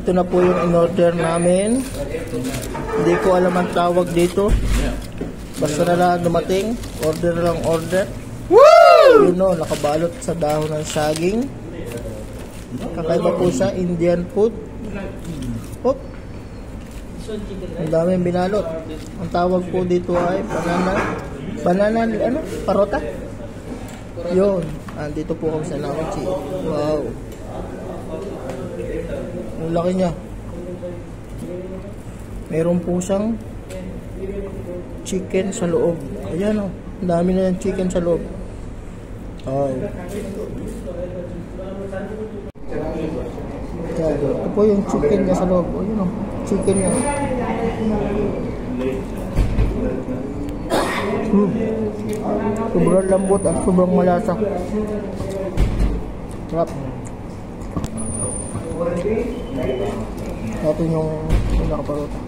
Ito na po yung in-order namin. Hindi ko alam ang tawag dito. Basta na lang dumating. Order lang order. Woo! Yun o, nakabalot sa dahon ng saging. Kakaiba po siya, Indian food. Hop. Ang daming binalot. Ang tawag po dito ay banana, ano? Parota? Yun. Dito po kami sa Laochi. Wow. Ang laki niya. Meron po siyang chicken sa loob. Ayan o. Ang dami na yung chicken sa loob. Wow. Ito po yung chicken niya sa loob. Ayan o. Chicken niya. Sobrang lambot at sobrang malasa. Sarap. Natin yung nakaparota.